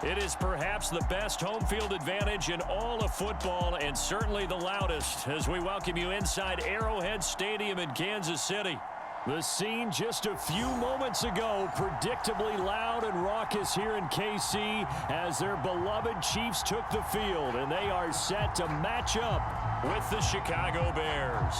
It is perhaps the best home field advantage in all of football and certainly the loudest as we welcome you inside Arrowhead Stadium in Kansas City. The scene just a few moments ago, predictably loud and raucous here in KC as their beloved Chiefs took the field, and they are set to match up with the Chicago Bears.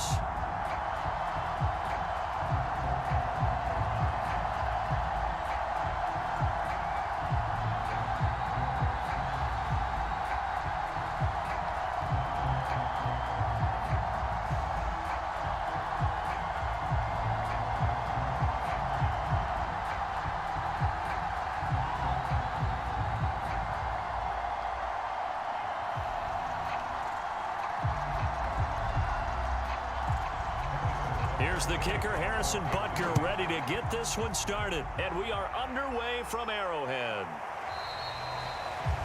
Here's the kicker, Harrison Butker, ready to get this one started. And we are underway from Arrowhead.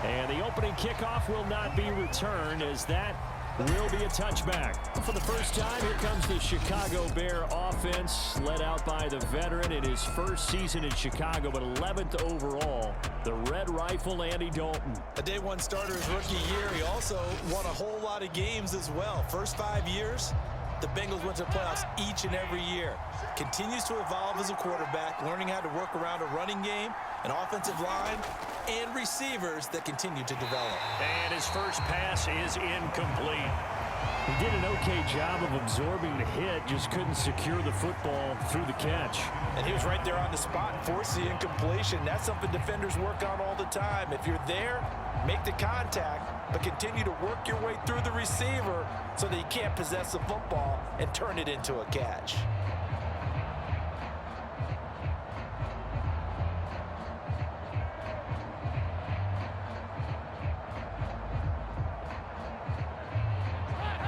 And the opening kickoff will not be returned as that will be a touchback. For the first time, here comes the Chicago Bear offense, led out by the veteran in his first season in Chicago, but 11th overall, the Red Rifle, Andy Dalton. A day one starter his rookie year. He also won a whole lot of games as well. First 5 years, the Bengals went to the playoffs each and every year. Continues to evolve as a quarterback, learning how to work around a running game, an offensive line, and receivers that continue to develop. And his first pass is incomplete. He did an okay job of absorbing the hit, just couldn't secure the football through the catch. And he was right there on the spot and forced the incompletion. That's something defenders work on all the time. If you're there, make the contact, but continue to work your way through the receiver so that you can't possess the football and turn it into a catch.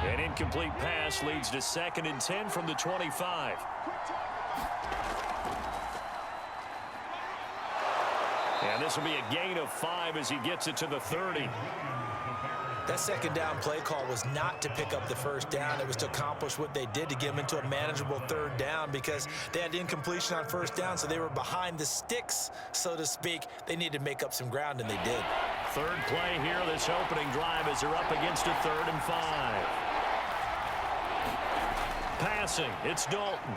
An incomplete pass leads to 2nd and 10 from the 25. And this will be a gain of 5 as he gets it to the 30. That second down play call was not to pick up the first down. It was to accomplish what they did to get them into a manageable 3rd down because they had incompletion on first down, so they were behind the sticks, so to speak. They needed to make up some ground, and they did. 3rd play here, this opening drive as they're up against a 3rd and 5. Passing, it's Dalton.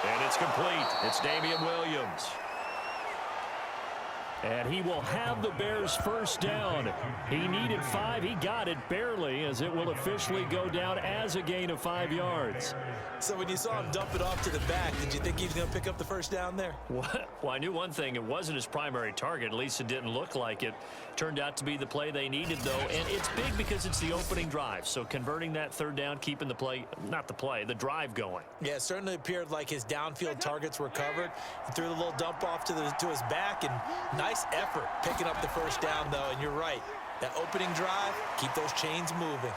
And it's complete. It's Damian Williams. And he will have the Bears' first down. He needed 5. He got it barely as it will officially go down as a gain of 5 yards. So when you saw him dump it off to the back, did you think he was going to pick up the first down there? Well, I knew one thing. It wasn't his primary target. At least it didn't look like it. Turned out to be the play they needed, though. And it's big because it's the opening drive. So converting that 3rd down, keeping the play, not the play, the drive going. Yeah, it certainly appeared like his downfield targets were covered. He threw the little dump off to his back, and nice effort picking up the first down, though. And you're right. That opening drive, keep those chains moving.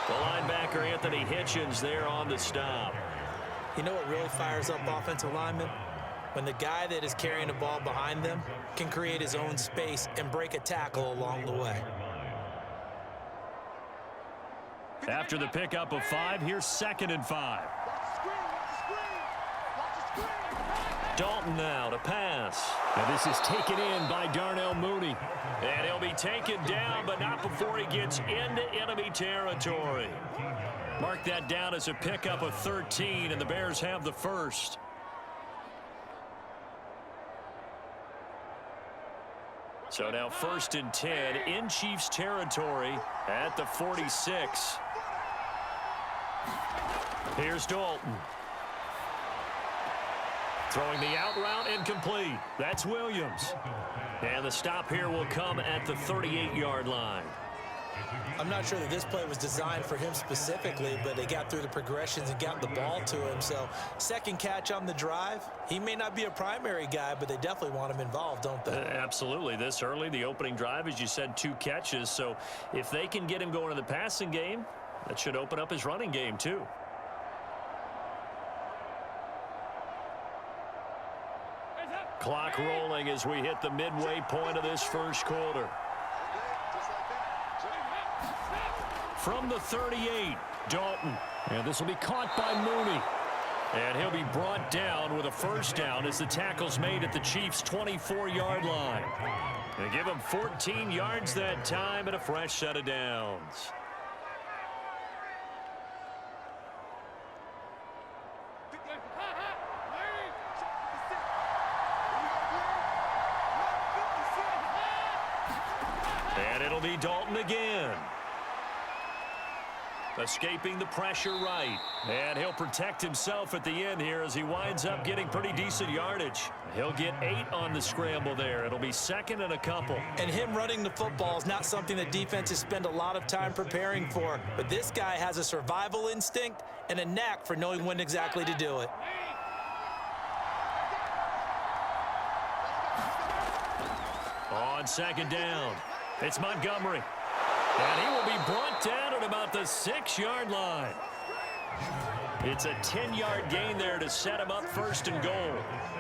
The linebacker, Anthony Hitchens, there on the stop. You know what really fires up offensive linemen? When the guy that is carrying the ball behind them can create his own space and break a tackle along the way. After the pickup of 5, here's 2nd and 5. Dalton now to pass. And this is taken in by Darnell Mooney. And he'll be taken down, but not before he gets into enemy territory. Mark that down as a pickup of 13, and the Bears have the first. So now 1st and 10 in Chiefs territory at the 46. Here's Dalton. Throwing the out route, incomplete. That's Williams. And the stop here will come at the 38-yard line. I'm not sure that this play was designed for him specifically, but they got through the progressions and got the ball to him. So 2nd catch on the drive. He may not be a primary guy, but they definitely want him involved, don't they? Absolutely. This early, the opening drive, as you said, 2 catches. So if they can get him going in the passing game, that should open up his running game too. Clock rolling as we hit the midway point of this first quarter. From the 38, Dalton. And this will be caught by Mooney. And he'll be brought down with a first down as the tackle's made at the Chiefs' 24-yard line. They give him 14 yards that time and a fresh set of downs. And it'll be Dalton again. Escaping the pressure right. And he'll protect himself at the end here as he winds up getting pretty decent yardage. He'll get 8 on the scramble there. It'll be second and a couple. And him running the football is not something that defenses spend a lot of time preparing for. But this guy has a survival instinct and a knack for knowing when exactly to do it. On second down, it's Montgomery. And he will be brought down at about the 6-yard line. It's a 10-yard gain there to set him up first and goal.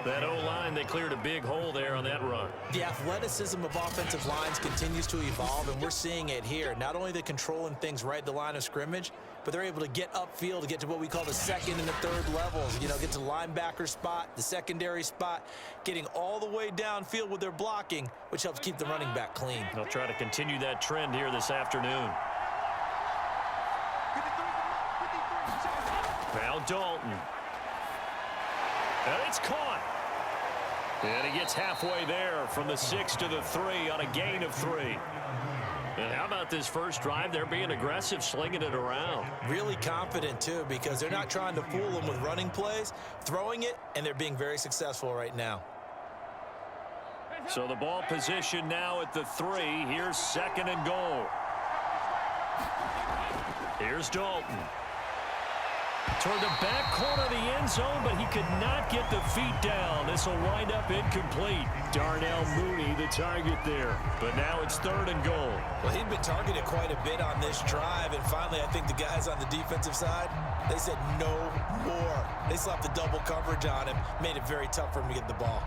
That O-line, they cleared a big hole there on that run. The athleticism of offensive lines continues to evolve, and we're seeing it here. Not only the controlling things right at the line of scrimmage, but they're able to get upfield to get to what we call the second and the third levels. You know, get to the linebacker spot, the secondary spot, getting all the way downfield with their blocking, which helps keep the running back clean. They'll try to continue that trend here this afternoon. Now Dalton. And it's caught. And he gets halfway there from the 6 to the 3 on a gain of 3. And how about this first drive? They're being aggressive, slinging it around. Really confident, too, because they're not trying to fool them with running plays, throwing it, and they're being very successful right now. So the ball position now at the 3. Here's second and goal. Here's Dalton. Toward the back corner of the end zone, but he could not get the feet down. This will wind up incomplete. Darnell Mooney, the target there. But now it's third and goal. Well, he'd been targeted quite a bit on this drive, and finally I think the guys on the defensive side, they said no more. They slapped the double coverage on him, made it very tough for him to get the ball.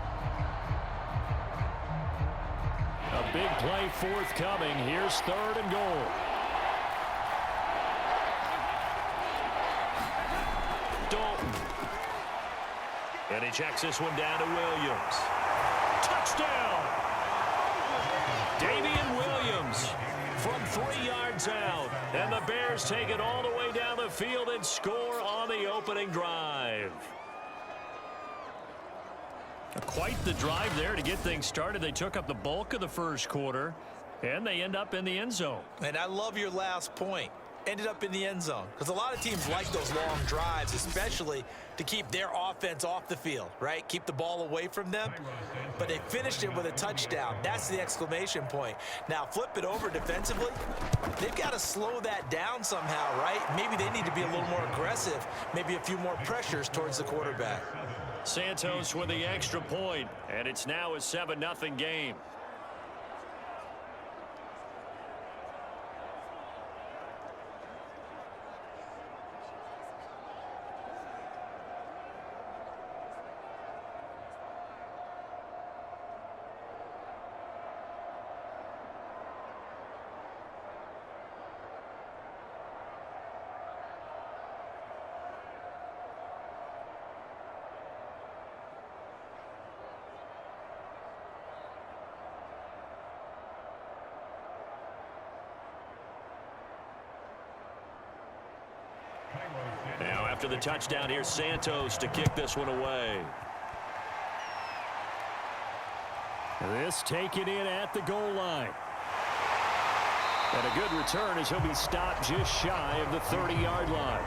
A big play forthcoming. Here's third and goal. Dalton. And he checks this one down to Williams. Touchdown! Damian Williams from 3 yards out. And the Bears take it all the way down the field and score on the opening drive. Quite the drive there to get things started. They took up the bulk of the first quarter, and they end up in the end zone. And I love your last point. Ended up in the end zone, because a lot of teams like those long drives, especially to keep their offense off the field, right? Keep the ball away from them. But they finished it with a touchdown. That's the exclamation point. Now flip it over defensively. They've got to slow that down somehow, right? Maybe they need to be a little more aggressive, maybe a few more pressures towards the quarterback. Santos with the extra point, and it's now a 7-0 game. Now after the touchdown, here's Santos to kick this one away. This taken in at the goal line. And a good return as he'll be stopped just shy of the 30-yard line.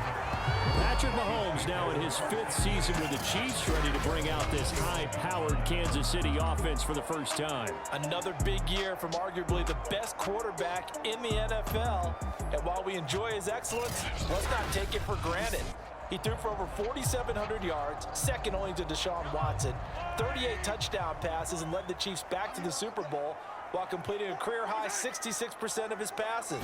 Patrick Mahomes now in his 5th season with the Chiefs, ready to bring out this high-powered Kansas City offense for the first time. Another big year from arguably the best quarterback in the NFL. And while we enjoy his excellence, let's not take it for granted. He threw for over 4,700 yards, second only to Deshaun Watson, 38 touchdown passes, and led the Chiefs back to the Super Bowl while completing a career-high 66% of his passes.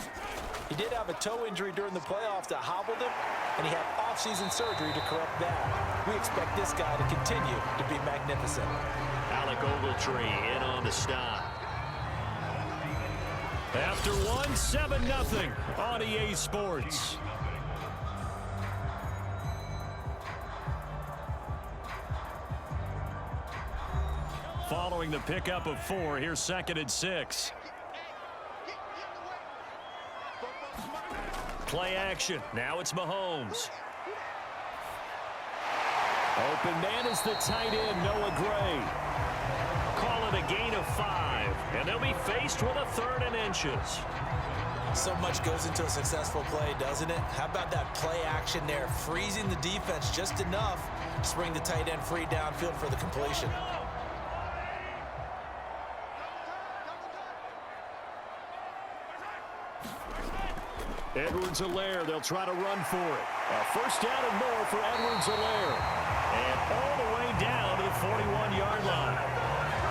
He did have a toe injury during the playoffs that hobbled him, and he had off-season surgery to correct that. We expect this guy to continue to be magnificent. Alec Ogletree in on the stop. After one, 7-0 on EA Sports. following the pickup of 4. Here's 2nd and 6. Play action. Now it's Mahomes. Open man is the tight end, Noah Gray. Call it a gain of 5, and they'll be faced with a 3rd and inches. So much goes into a successful play, doesn't it? How about that play action there, freezing the defense just enough to bring the tight end free downfield for the completion. Edwards-Helaire, they'll try to run for it. A first down and more for Edwards-Helaire. And all the way down to the 41-yard line.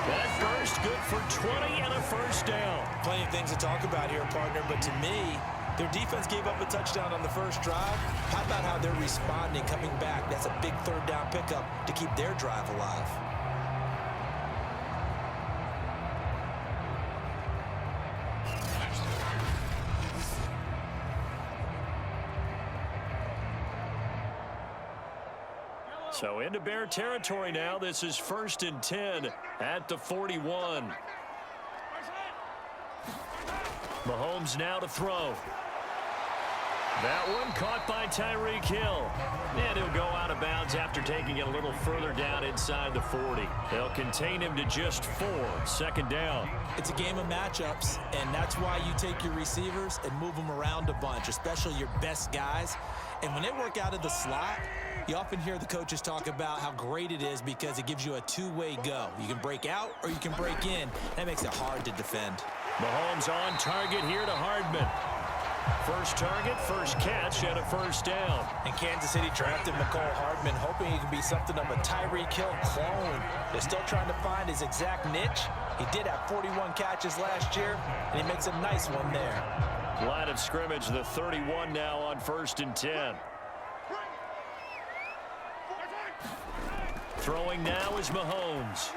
That burst good for 20 and a first down. Plenty of things to talk about here, partner, but to me, their defense gave up a touchdown on the first drive. How about how they're responding, coming back? That's a big 3rd down pickup to keep their drive alive. So into Bear territory now. This is 1st and 10 at the 41. Mahomes now to throw. That one caught by Tyreek Hill. And he'll go out of bounds after taking it a little further down inside the 40. They'll contain him to just 4. 2nd down. It's a game of matchups, and that's why you take your receivers and move them around a bunch, especially your best guys. And when they work out of the slot, you often hear the coaches talk about how great it is because it gives you a two-way go. You can break out or you can break in. That makes it hard to defend. Mahomes on target here to Hardman. First target, first catch, and a first down. And Kansas City drafted McCole Hardman, hoping he can be something of a Tyreek Hill clone. They're still trying to find his exact niche. He did have 41 catches last year, and he makes a nice one there. Line of scrimmage, the 31 now on 1st and 10. Throwing now is Mahomes.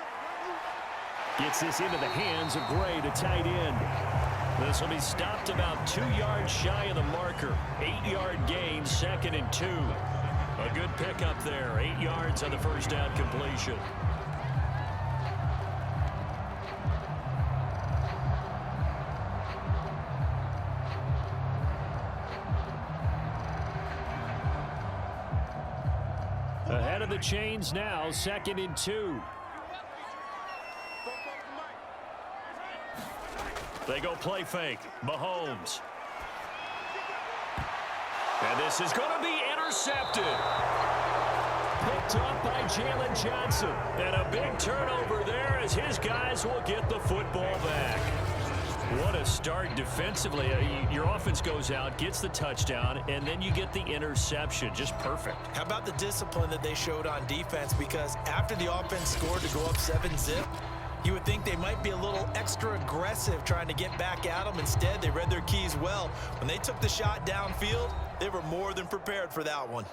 Gets this into the hands of Gray, the tight end. This will be stopped about 2 yards shy of the marker. 8-yard gain, 2nd and 2. A good pickup there. 8 yards on the first down completion. Ahead of the chains now, 2nd and 2. They go play fake. Mahomes. And this is going to be intercepted. Picked up by Jalen Johnson. And a big turnover there as his guys will get the football back. What a start defensively. Your offense goes out, gets the touchdown, and then you get the interception. Just perfect. How about the discipline that they showed on defense? Because after the offense scored to go up 7-zip, you would think they might be a little extra aggressive trying to get back at them. Instead, they read their keys well. When they took the shot downfield, they were more than prepared for that one.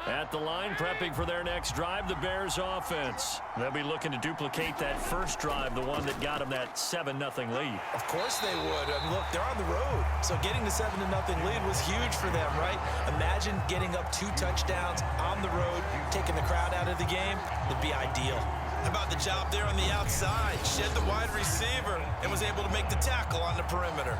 At the line, prepping for their next drive, the Bears offense. They'll be looking to duplicate that first drive, the one that got them that 7-0 lead. Of course they would. I mean, look, they're on the road. So getting the 7-0 lead was huge for them, right? Imagine getting up 2 touchdowns on the road, taking the crowd out of the game. It'd be ideal. How about the job there on the outside? Shed the wide receiver and was able to make the tackle on the perimeter.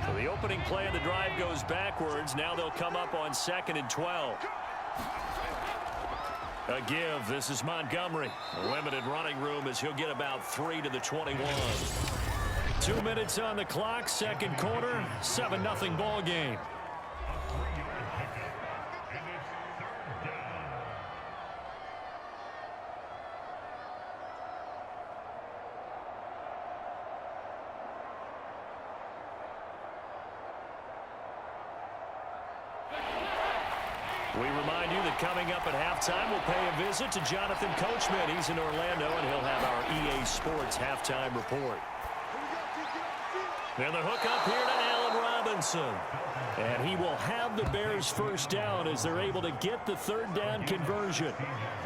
So the opening play of the drive goes backwards. Now they'll come up on 2nd and 12. A give. This is Montgomery. Limited running room as he'll get about 3 to the 21. 2 minutes on the clock. Second quarter. 7-0 ball game. We remind you that coming up at halftime, we'll pay a visit to Jonathan Coachman. He's in Orlando, and he'll have our EA Sports halftime report. And the hook up here to Allen Robinson. And he will have the Bears first down as they're able to get the third down conversion.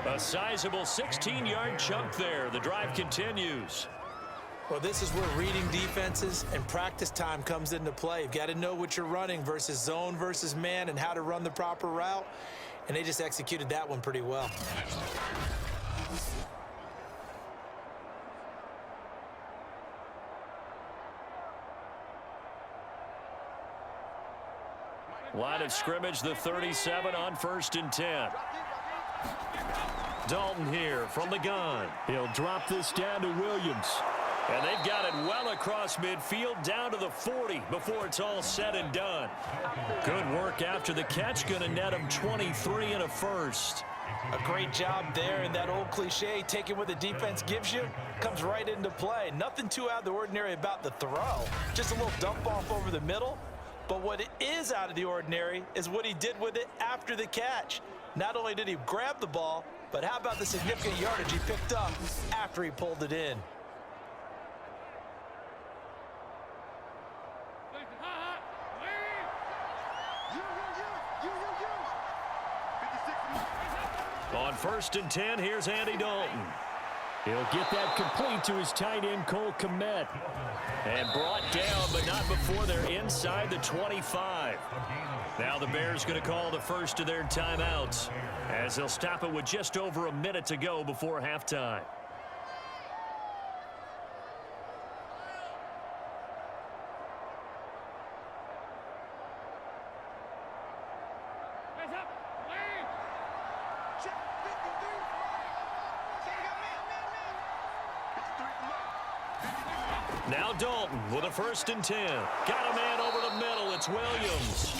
A sizable 16-yard chunk there. The drive continues. Well, this is where reading defenses and practice time comes into play. You've got to know what you're running versus zone versus man and how to run the proper route. And they just executed that one pretty well. Line of scrimmage, the 37 on 1st and 10. Dalton here from the gun. He'll drop this down to Williams. And they've got it well across midfield down to the 40 before it's all said and done. Good work after the catch. Going to net him 23 and a first. A great job there, and that old cliche, taking what the defense gives you, comes right into play. Nothing too out of the ordinary about the throw. Just a little dump off over the middle. But what it is out of the ordinary is what he did with it after the catch. Not only did he grab the ball, but how about the significant yardage he picked up after he pulled it in? On 1st and 10, here's Andy Dalton. He'll get that complete to his tight end, Cole Kmet. And brought down, but not before they're inside the 25. Now the Bears going to call the first of their timeouts as they'll stop it with just over a minute to go before halftime. Now Dalton with a 1st and 10. Got a man over the middle. It's Williams.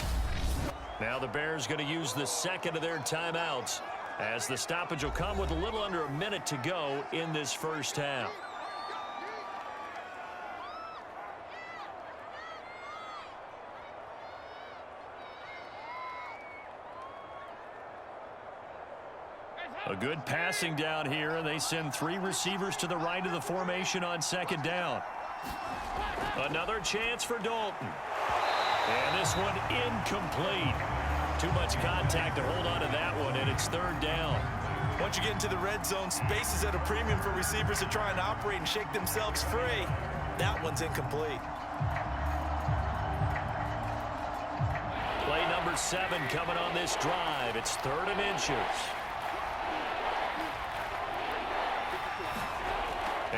Now the Bears going to use the second of their timeouts as the stoppage will come with a little under a minute to go in this first half. A good passing down here, and they send 3 receivers to the right of the formation on 2nd down. Another chance for Dalton. And this one incomplete. Too much contact to hold on to that one, and it's 3rd down. Once you get into the red zone, space is at a premium for receivers to try and operate and shake themselves free. That one's incomplete. Play number 7 coming on this drive. It's 3rd and inches.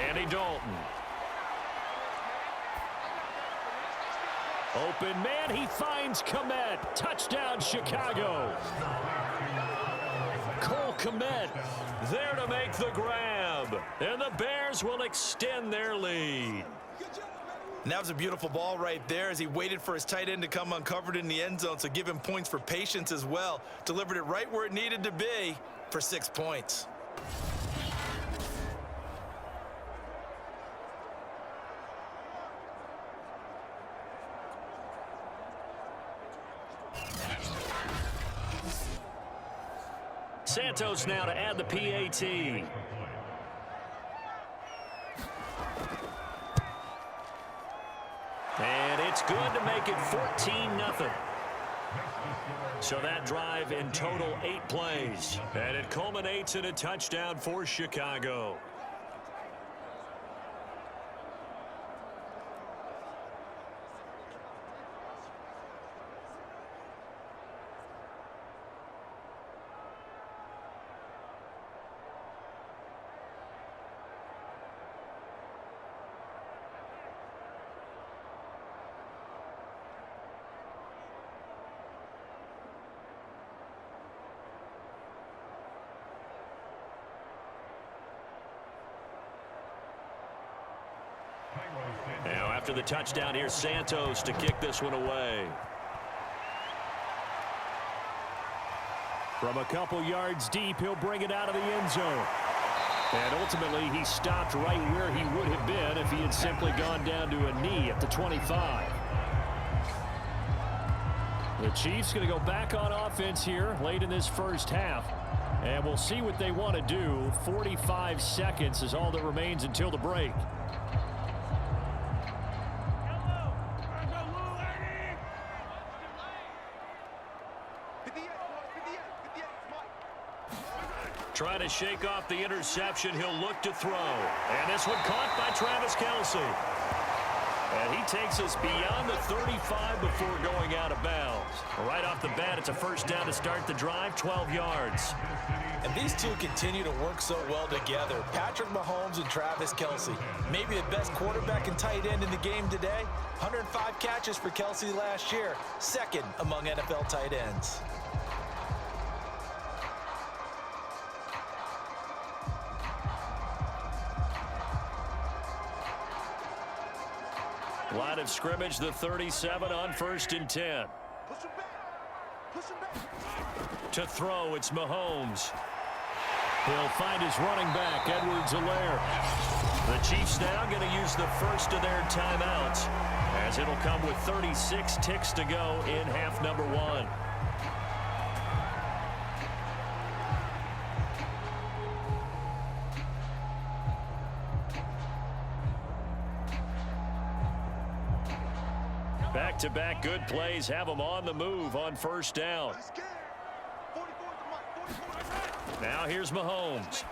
Andy Dalton. Open man, he finds Kmet. Touchdown, Chicago. Cole Kmet there to make the grab. And the Bears will extend their lead. And that was a beautiful ball right there as he waited for his tight end to come uncovered in the end zone, so give him points for patience as well. Delivered it right where it needed to be for 6 points. Santos now to add the PAT. And it's good to make it 14-0. So that drive in total 8 plays. And it culminates in a touchdown for Chicago. Now after the touchdown, here's Santos to kick this one away. From a couple yards deep, he'll bring it out of the end zone. And ultimately, he stopped right where he would have been if he had simply gone down to a knee at the 25. The Chiefs going to go back on offense here late in this first half. And we'll see what they want to do. 45 seconds is all that remains until the break. Trying to shake off the interception. He'll look to throw. And this one caught by Travis Kelce. And he takes us beyond the 35 before going out of bounds. Right off the bat, it's a first down to start the drive, 12 yards. And these two continue to work so well together. Patrick Mahomes and Travis Kelce. Maybe the best quarterback and tight end in the game today. 105 catches for Kelce last year. Second among NFL tight ends. Line of scrimmage, the 37 on 1st and 10. To throw, it's Mahomes. He'll find his running back, Edwards-Helaire. The Chiefs now going to use the first of their timeouts, as it'll come with 36 ticks to go in half number 1. Back-to-back good plays have them on the move on first down. Now here's Mahomes.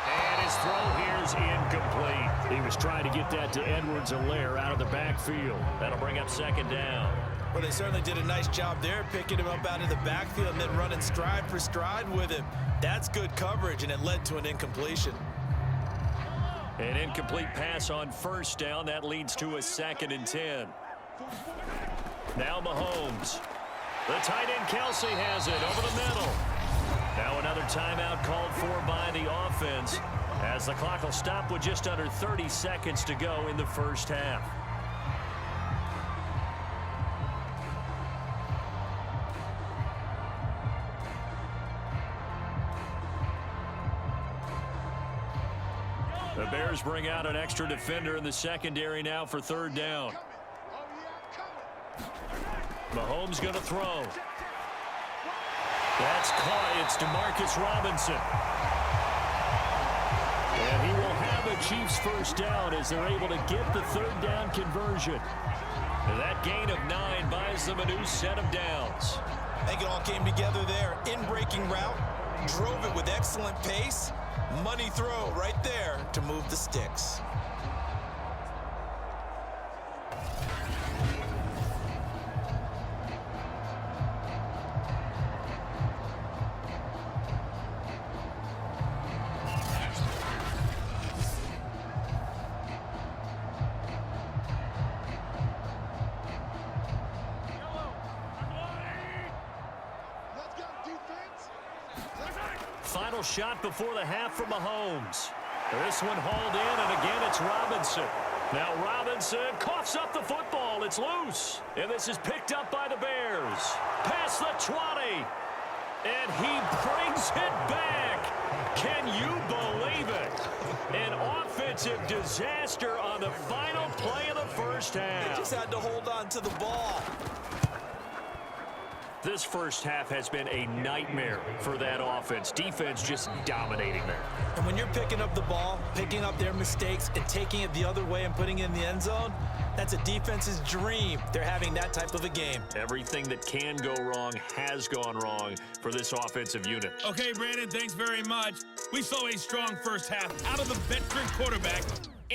And his throw here is incomplete. He was trying to get that to Edwards-Helaire out of the backfield. That'll bring up second down. Well, they certainly did a nice job there, picking him up out of the backfield and then running stride for stride with him. That's good coverage, and it led to an incompletion. An incomplete pass on first down. That leads to a 2nd and 10. Now Mahomes. The tight end Kelce has it over the middle. Now another timeout called for by the offense, as the clock will stop with just under 30 seconds to go in the first half. The Bears bring out an extra defender in the secondary now for 3rd down. Mahomes going to throw. That's caught. It's DeMarcus Robinson. And he will have a Chiefs first down as they're able to get the 3rd down conversion. And that gain of 9 buys them a new set of downs. I think it all came together there. In-breaking route, drove it with excellent pace. Money throw right there to move the sticks. Final shot before the half from Mahomes. This one hauled in, and again it's Robinson. Now Robinson coughs up the football. It's loose. And this is picked up by the Bears. Past the 20. And he brings it back. Can you believe it? An offensive disaster on the final play of the first half. They just had to hold on to the ball. This first half has been a nightmare for that offense. Defense just dominating there. And when you're picking up the ball, picking up their mistakes, and taking it the other way and putting it in the end zone, that's a defense's dream. They're having that type of a game. Everything that can go wrong has gone wrong for this offensive unit. Okay, Brandon, thanks very much. We saw a strong first half out of the veteran quarterback,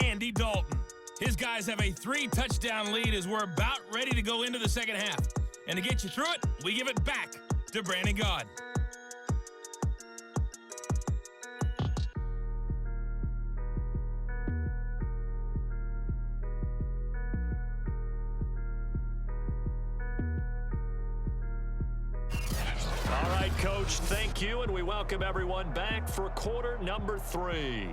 Andy Dalton. His guys have a 3-touchdown lead as we're about ready to go into the second half. And to get you through it, we give it back to Brandon Gaud. All right, Coach, thank you, and we welcome everyone back for quarter number 3.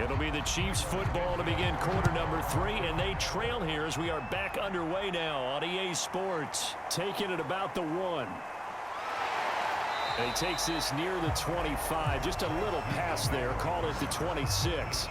It'll be the Chiefs football to begin quarter number 3, and they trail here as we are back underway now on EA Sports. Taking it about the 1. And he takes this near the 25. Just a little pass there. Call it the 26.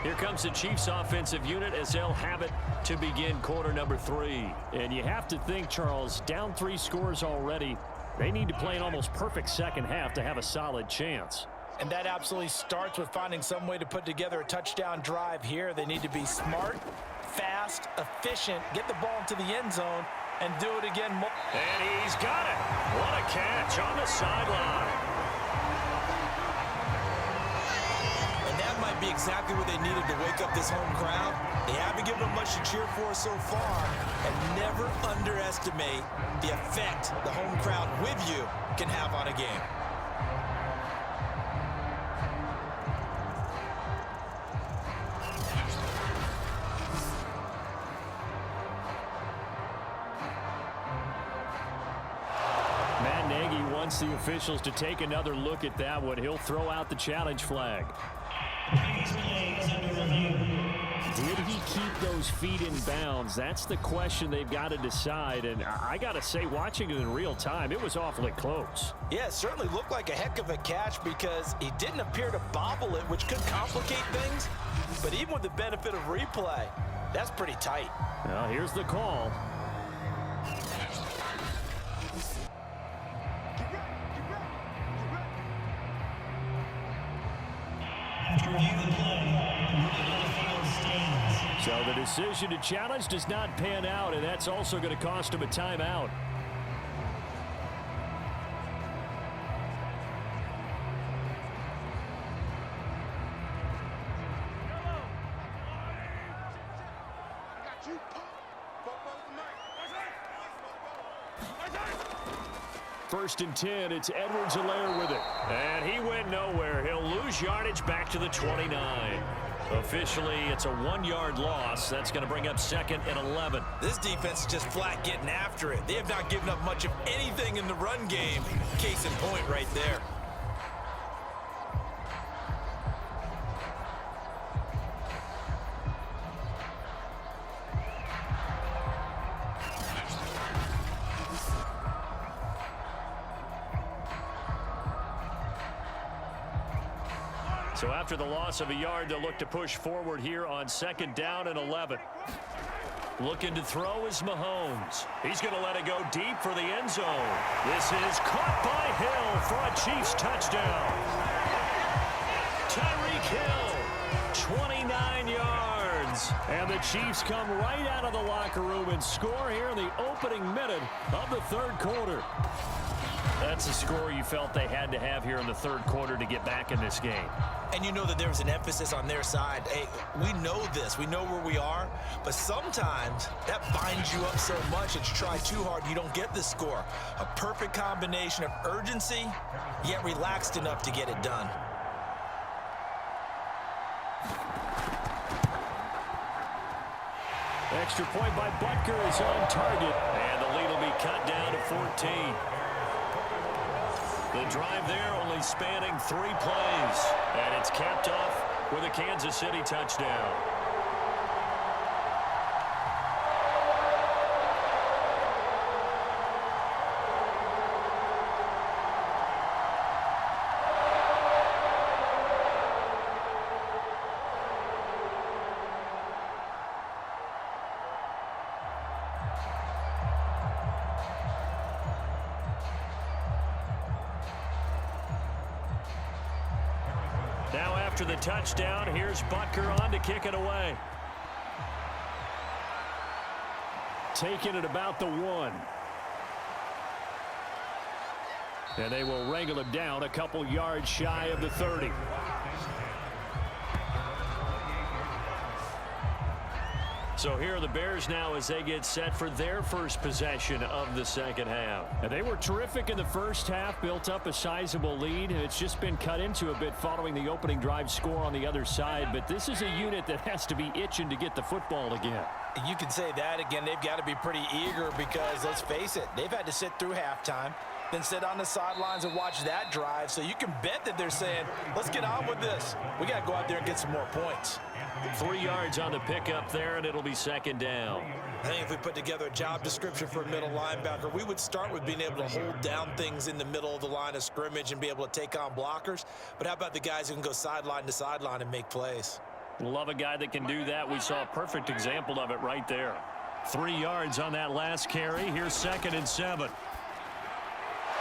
Here comes the Chiefs offensive unit as they'll have it to begin quarter number 3. And you have to think, Charles, down 3 scores already. They need to play an almost perfect second half to have a solid chance. And that absolutely starts with finding some way to put together a touchdown drive here. They need to be smart, fast, efficient, get the ball into the end zone, and do it again. And he's got it. What a catch on the sideline. And that might be exactly what they needed to wake up this home crowd. They haven't given them much to cheer for so far, and never underestimate the effect the home crowd with you can have on a game. Wants the officials to take another look at that one. He'll throw out the challenge flag. Did he keep those feet in bounds? That's the question they've got to decide. And I got to say, watching it in real time, it was awfully close. Yeah, it certainly looked like a heck of a catch because he didn't appear to bobble it, which could complicate things. But even with the benefit of replay, that's pretty tight. Well, here's the call. So the decision to challenge does not pan out, and that's also going to cost him a timeout. First and 10, it's Edwards-Helaire with it. And he went nowhere. He'll lose yardage back to the 29. Officially, it's a 1-yard loss. That's going to bring up 2nd and 11. This defense is just flat getting after it. They have not given up much of anything in the run game. Case in point right there. So after the loss of a yard, they'll look to push forward here on 2nd down and 11. Looking to throw is Mahomes. He's going to let it go deep for the end zone. This is caught by Hill for a Chiefs touchdown. Tyreek Hill, 29 yards. And the Chiefs come right out of the locker room and score here in the opening minute of the 3rd quarter. That's a score you felt they had to have here in the 3rd quarter to get back in this game. And you know that there was an emphasis on their side. Hey, we know this. We know where we are. But sometimes that binds you up so much that you try too hard, you don't get the score. A perfect combination of urgency, yet relaxed enough to get it done. Extra point by Butker is on target. And the lead will be cut down to 14. The drive there only spanning 3 plays. And it's capped off with a Kansas City touchdown. Now after the touchdown, here's Butker on to kick it away. Taking it about the 1. And they will wrangle him down a couple yards shy of the 30. So here are the Bears now as they get set for their first possession of the second half. And they were terrific in the first half, built up a sizable lead. It's just been cut into a bit following the opening drive score on the other side. But this is a unit that has to be itching to get the football again. You can say that again. They've got to be pretty eager because, let's face it, they've had to sit through halftime. than sit on the sidelines and watch that drive. So you can bet that they're saying, let's get on with this. We got to go out there and get some more points. 3 yards on the pickup there, and it'll be second down. I think if we put together a job description for a middle linebacker, we would start with being able to hold down things in the middle of the line of scrimmage and be able to take on blockers. But how about the guys who can go sideline to sideline and make plays? Love a guy that can do that. We saw a perfect example of it right there. 3 yards on that last carry. Here's 2nd and 7.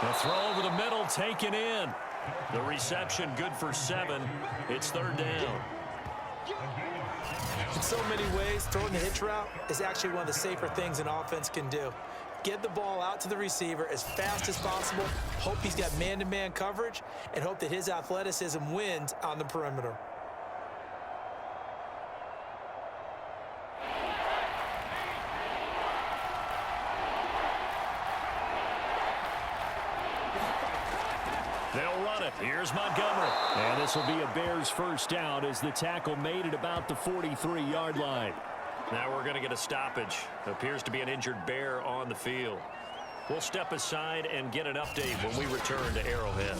The throw over the middle taken in. The reception good for 7. It's 3rd down. In so many ways, throwing the hitch route is actually one of the safer things an offense can do. Get the ball out to the receiver as fast as possible, hope he's got man-to-man coverage, and hope that his athleticism wins on the perimeter. They'll run it. Here's Montgomery. And this will be a Bears first down as the tackle made it about the 43-yard line. Now we're going to get a stoppage. Appears to be an injured Bear on the field. We'll step aside and get an update when we return to Arrowhead.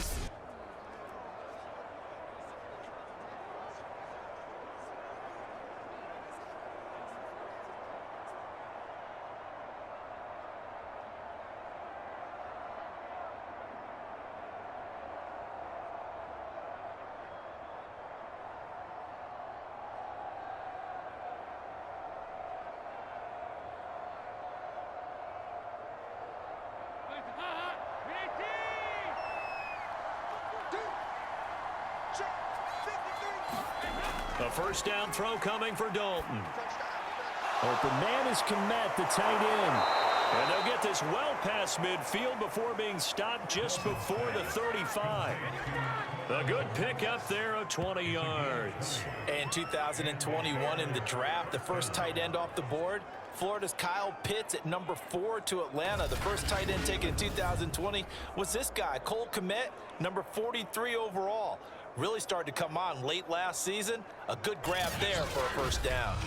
A first down throw coming for Dalton. Open man is Kmet, the tight end. And they'll get this well past midfield before being stopped just before the 35. A good pickup there of 20 yards. And 2021 in the draft, the first tight end off the board, Florida's Kyle Pitts at number 4 to Atlanta. The first tight end taken in 2020 was this guy, Cole Kmet, number 43 overall. Really started to come on late last season. A good grab there for a first down.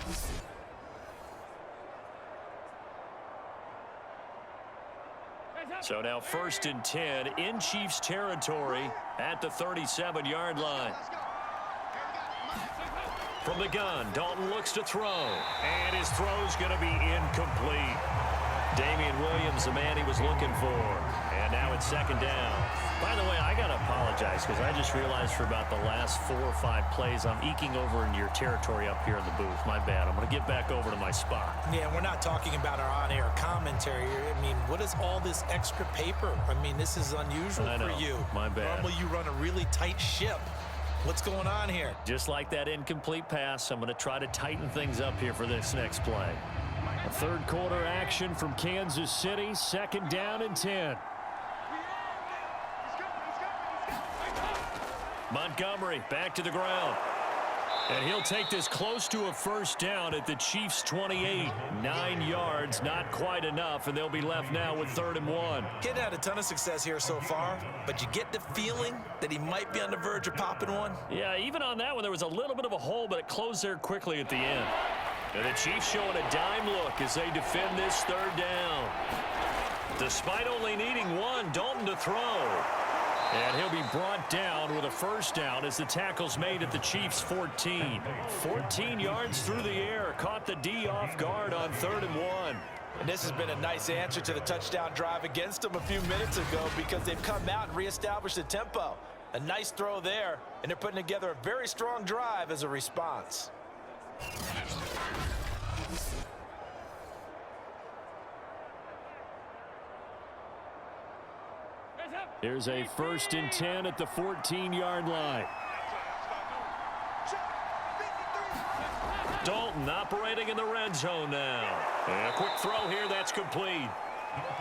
So now 1st and 10 in Chiefs territory at the 37-yard line. From the gun, Dalton looks to throw, and his throw's going to be incomplete. Damian Williams, the man he was looking for, and now it's 2nd down. By the way, I got to apologize because I just realized for about the last 4 or 5 plays, I'm eking over into your territory up here in the booth. My bad. I'm going to get back over to my spot. Yeah, we're not talking about our on-air commentary. I mean, what is all this extra paper? I mean, this is unusual for you. My bad. Normally you run a really tight ship. What's going on here? Just like that incomplete pass, I'm going to try to tighten things up here for this next play. A 3rd quarter action from Kansas City, 2nd down and 10. Montgomery back to the ground. And he'll take this close to a first down at the Chiefs' 28. 9 yards, not quite enough, and they'll be left now with 3rd and 1. Getting had a ton of success here so far, but you get the feeling that he might be on the verge of popping one. Yeah, even on that one, there was a little bit of a hole, but it closed there quickly at the end. And the Chiefs showing a dime look as they defend this 3rd down. Despite only needing 1, Dalton to throw. And he'll be brought down with a first down as the tackle's made at the Chiefs' 14. 14 yards through the air. Caught the D off guard on 3rd and 1. And this has been a nice answer to the touchdown drive against them a few minutes ago because they've come out and reestablished the tempo. A nice throw there, and they're putting together a very strong drive as a response. Here's a 1st and 10 at the 14-yard line. Dalton operating in the red zone now. And a quick throw here, that's complete.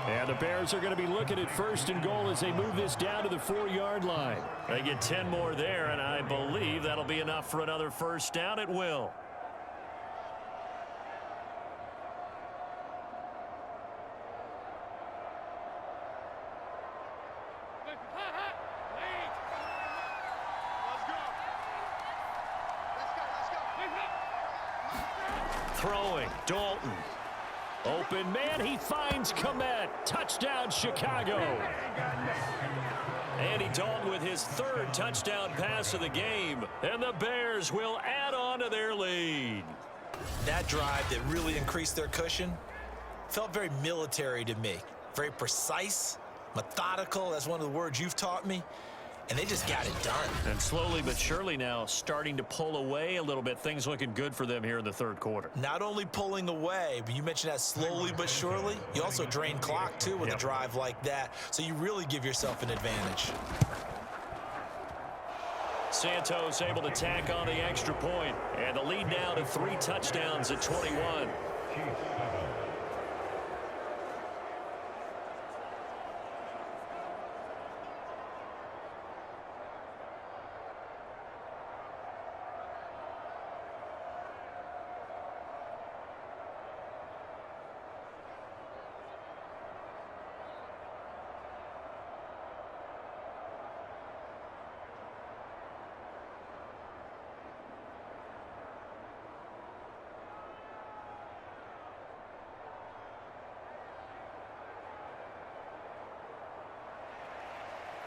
And the Bears are going to be looking at 1st and goal as they move this down to the 4-yard line. They get 10 more there, and I believe that'll be enough for another first down. It will. Throwing, Dalton. Open man, he finds Komet. Touchdown, Chicago. Andy Dalton with his third touchdown pass of the game. And the Bears will add on to their lead. That drive that really increased their cushion felt very military to me. Very precise, methodical. That's one of the words you've taught me. And they just got it done. And slowly but surely now starting to pull away a little bit. Things looking good for them here in the third quarter. Not only pulling away, but you mentioned that slowly but surely. You also drain clock, too, with a drive like that. So you really give yourself an advantage. Santos able to tack on the extra point. And the lead now to 3 touchdowns at 21.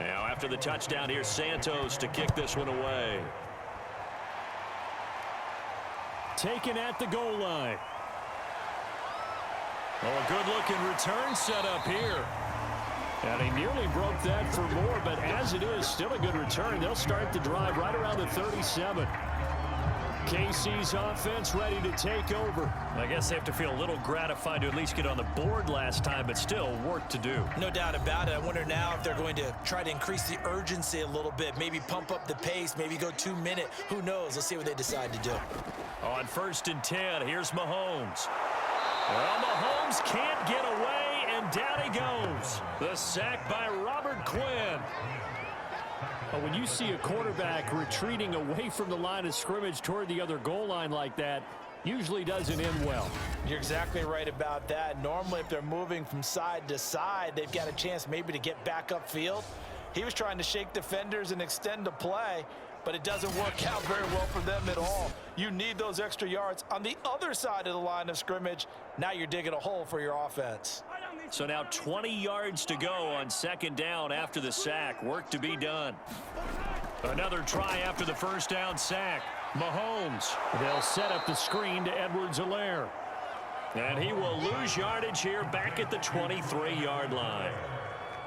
Now after the touchdown, here's Santos to kick this one away. Taken at the goal line. Oh, a good-looking return set up here. And he nearly broke that for more, but as it is, still a good return. They'll start the drive right around the 37. KC's offense ready to take over. I guess they have to feel a little gratified to at least get on the board last time, but still work to do. No doubt about it. I wonder now if they're going to try to increase the urgency a little bit, maybe pump up the pace, maybe go 2-minute. Who knows? Let's see what they decide to do. On 1st and 10, here's Mahomes. Well, Mahomes can't get away, and down he goes. The sack by Robert Quinn. Well, when you see a quarterback retreating away from the line of scrimmage toward the other goal line like that, usually doesn't end well. You're exactly right about that. Normally, if they're moving from side to side, they've got a chance maybe to get back upfield. He was trying to shake defenders and extend the play, but it doesn't work out very well for them at all. You need those extra yards on the other side of the line of scrimmage. Now you're digging a hole for your offense. So now 20 yards to go on 2nd down after the sack. Work to be done. Another try after the 1st down sack. Mahomes. They'll set up the screen to Edwards-Helaire. And he will lose yardage here back at the 23-yard line.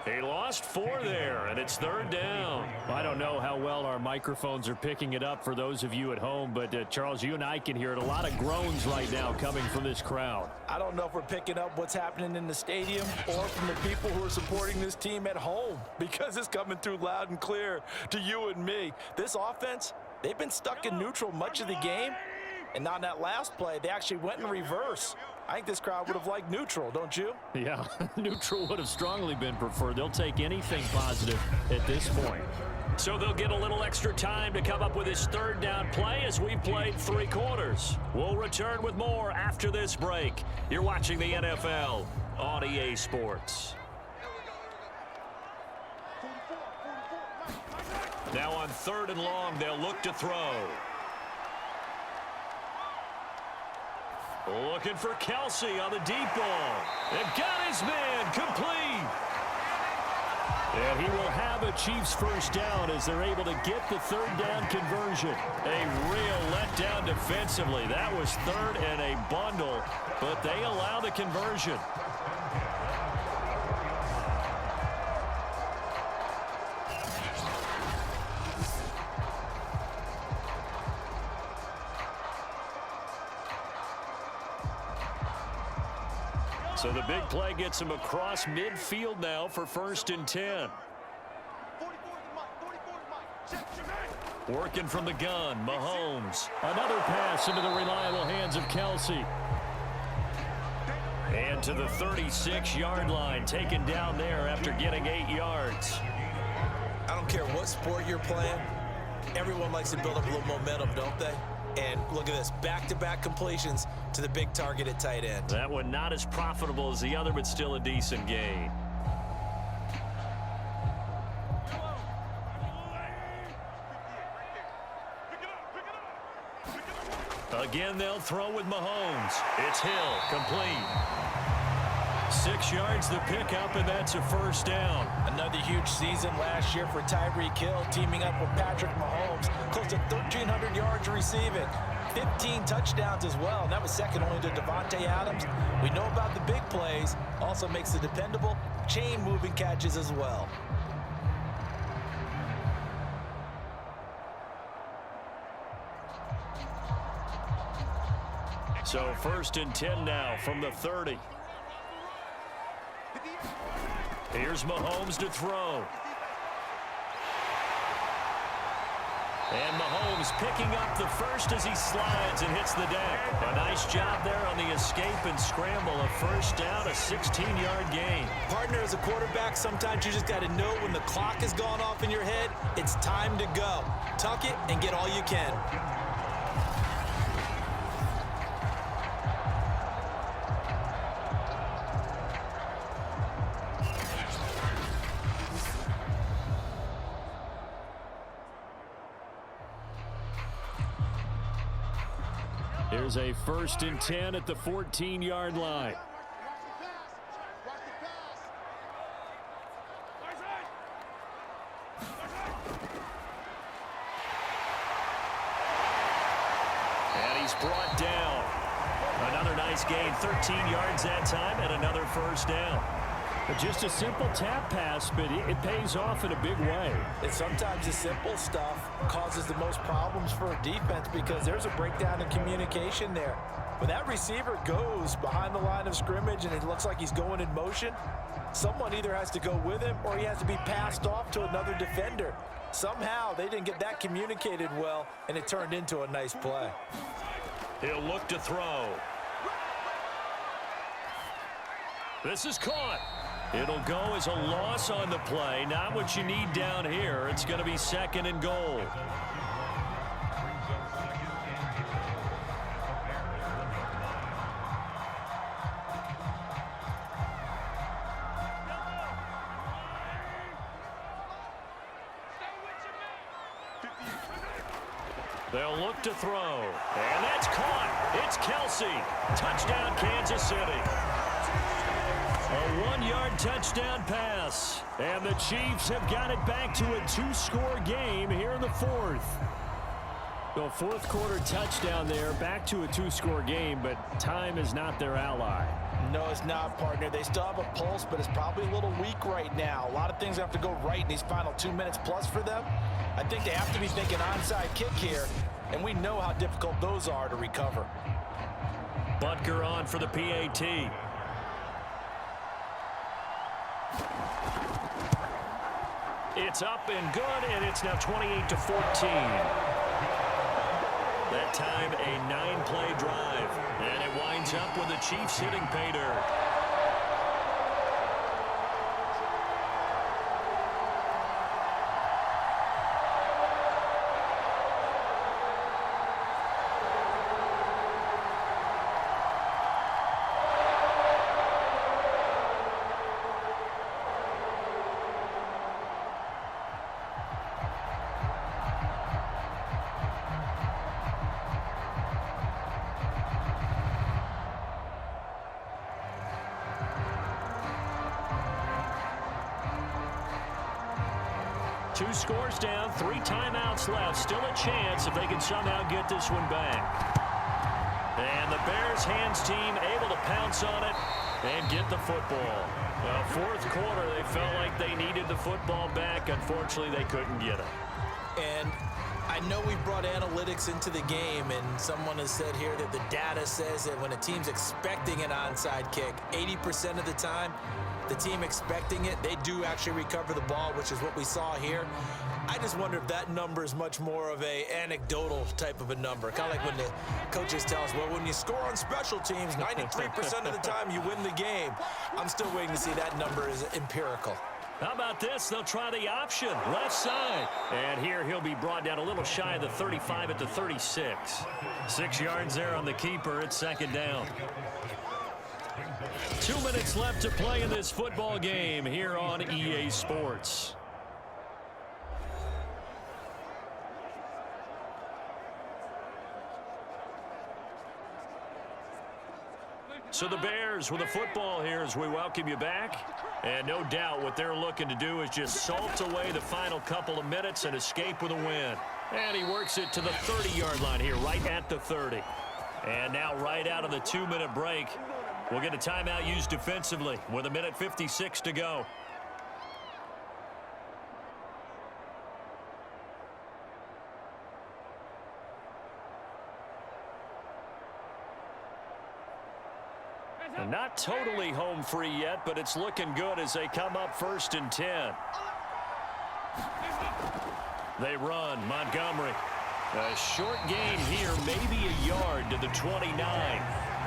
He lost 4 there, and it's 3rd down. I don't know how well our microphones are picking it up for those of you at home, but Charles, you and I can hear it. A lot of groans right now coming from this crowd. I don't know if we're picking up what's happening in the stadium or from the people who are supporting this team at home, because it's coming through loud and clear to you and me. This offense, they've been stuck in neutral much of the game, and on that last play, they actually went in reverse. I think this crowd would have liked neutral, don't you? Yeah, neutral would have strongly been preferred. They'll take anything positive at this point. So they'll get a little extra time to come up with his 3rd down play as we played 3 quarters. We'll return with more after this break. You're watching the NFL on EA Sports. Now on 3rd and long, they'll look to throw. Looking for Kelsey on the deep ball. And got his man complete. And he will have a Chiefs 1st down as they're able to get the 3rd down conversion. A real letdown defensively. That was 3rd and a bundle, but they allow the conversion. So the big play gets him across midfield now for 1st and 10. Working from the gun, Mahomes. Another pass into the reliable hands of Kelsey. And to the 36-yard line, taken down there after getting 8 yards. I don't care what sport you're playing. Everyone likes to build up a little momentum, don't they? And look at this, back-to-back completions to the big target at tight end. That one not as profitable as the other, but still a decent gain. Again, they'll throw with Mahomes. It's Hill, complete. 6 yards the pickup, and that's a first down. Another huge season last year for Tyreek Hill, teaming up with Patrick Mahomes. Close to 1,300 yards receiving. 15 touchdowns as well. And that was second only to Devontae Adams. We know about the big plays. Also makes the dependable chain-moving catches as well. So 1st and 10 now from the 30. Here's Mahomes to throw. And Mahomes picking up the first as he slides and hits the deck. A nice job there on the escape and scramble. A first down, a 16-yard gain. Partner, as a quarterback, sometimes you just got to know when the clock has gone off in your head, it's time to go. Tuck it and get all you can. Here's a 1st and 10 at the 14-yard line. And he's brought down. Another nice gain, 13 yards that time, and another first down. Just a simple tap pass, but it pays off in a big way. And sometimes the simple stuff causes the most problems for a defense because there's a breakdown in communication there. When that receiver goes behind the line of scrimmage and it looks like he's going in motion, someone either has to go with him or he has to be passed off to another defender. Somehow they didn't get that communicated well, and it turned into a nice play. He'll look to throw. This is caught. It'll go as a loss on the play. Not what you need down here. It's going to be 2nd and goal. They'll look to throw. And that's caught. It's Kelsey. Touchdown, Kansas City. A 1-yard touchdown pass. And the Chiefs have got it back to a 2-score game here in the 4th. So 4th quarter touchdown there, back to a 2-score game, but time is not their ally. No, it's not, partner. They still have a pulse, but it's probably a little weak right now. A lot of things have to go right in these final 2 minutes plus for them. I think they have to be thinking onside kick here, and we know how difficult those are to recover. Butker on for the PAT. It's up and good, and it's now 28-14. That time, a 9-play drive. And it winds up with the Chiefs hitting pay dirt. Two scores down, 3 timeouts left. Still a chance if they can somehow get this one back. And the Bears hands team able to pounce on it and get the football. Well, 4th quarter, they felt like they needed the football back. Unfortunately, they couldn't get it. And I know we brought analytics into the game, and someone has said here that the data says that when a team's expecting an onside kick, 80% of the time, the team expecting it, they do actually recover the ball, which is what we saw here. I just wonder if that number is much more of a anecdotal type of a number. Kind of like when the coaches tell us, well, when you score on special teams, 93% of the time you win the game. I'm still waiting to see that number is empirical. How about this? They'll try the option, left side. And here he'll be brought down a little shy of the 35 at the 36. 6 yards there on the keeper. It's 2nd down. 2 minutes left to play in this football game here on EA Sports. So the Bears with the football here as we welcome you back. And no doubt what they're looking to do is just salt away the final couple of minutes and escape with a win. And he works it to the 30-yard line here, right at the 30. And now right out of the 2-minute break, we'll get a timeout used defensively with 1:56 to go. And not totally home free yet, but it's looking good as they come up 1st and 10. They run. Montgomery. A short gain here, maybe a yard to the 29.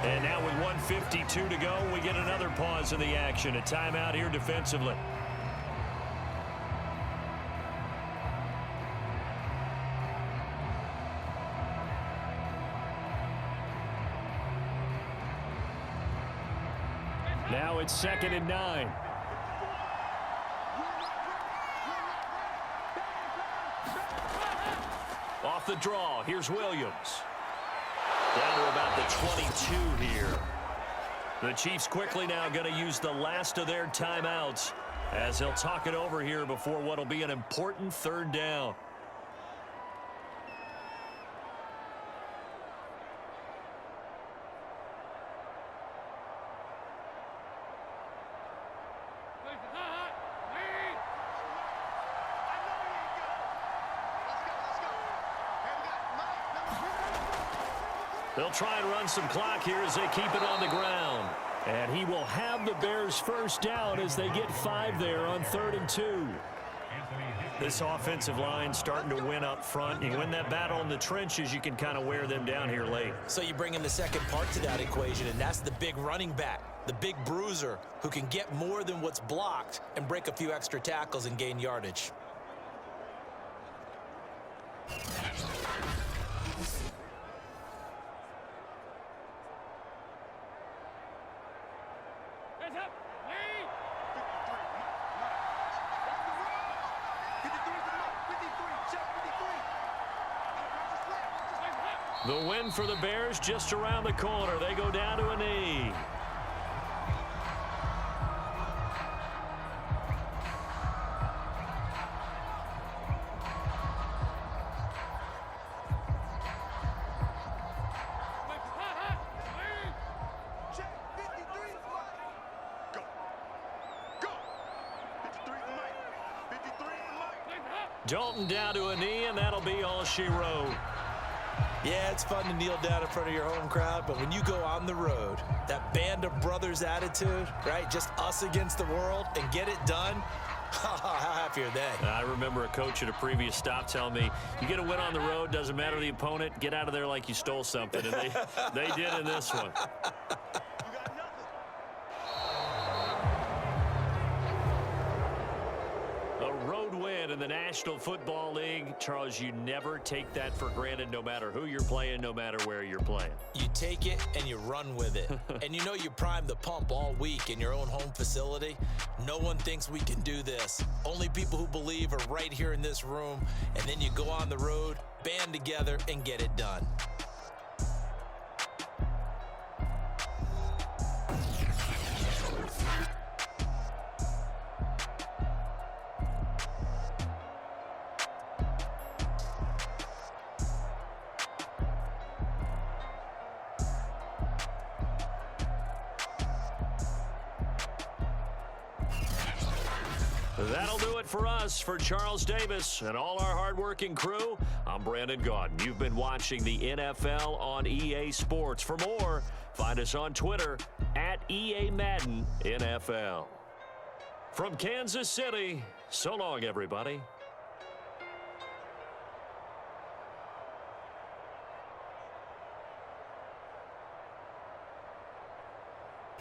And now with 1:52 to go, we get another pause in the action. A timeout here defensively. Now it's 2nd and 9. Off the draw, here's Williams. Down to about the 22 here. The Chiefs quickly now going to use the last of their timeouts as they'll talk it over here before what will be an important 3rd down. They'll try and run some clock here as they keep it on the ground. And he will have the Bears 1st down as they get 5 there on 3rd and 2. This offensive line starting to win up front. You win that battle in the trenches, you can kind of wear them down here late. So you bring in the second part to that equation, and that's the big running back, the big bruiser who can get more than what's blocked and break a few extra tackles and gain yardage. The win for the Bears just around the corner. They go down to a knee. Dalton down to a knee, and that'll be all she wrote. Yeah, it's fun to kneel down in front of your home crowd, but when you go on the road, that band of brothers attitude, right, just us against the world and get it done, how happy are they? I remember a coach at a previous stop telling me, you get a win on the road, doesn't matter the opponent, get out of there like you stole something, and they did in this one. In the National Football League, Charles, you never take that for granted no matter who you're playing, no matter where you're playing. You take it and you run with it. And you know you prime the pump all week in your own home facility. No one thinks we can do this. Only people who believe are right here in this room. And then you go on the road, band together, and get it done. That'll do it for us. For Charles Davis and all our hardworking crew, I'm Brandon Gaudin. You've been watching the NFL on EA Sports. For more, find us on Twitter at EA Madden NFL. From Kansas City, so long, everybody.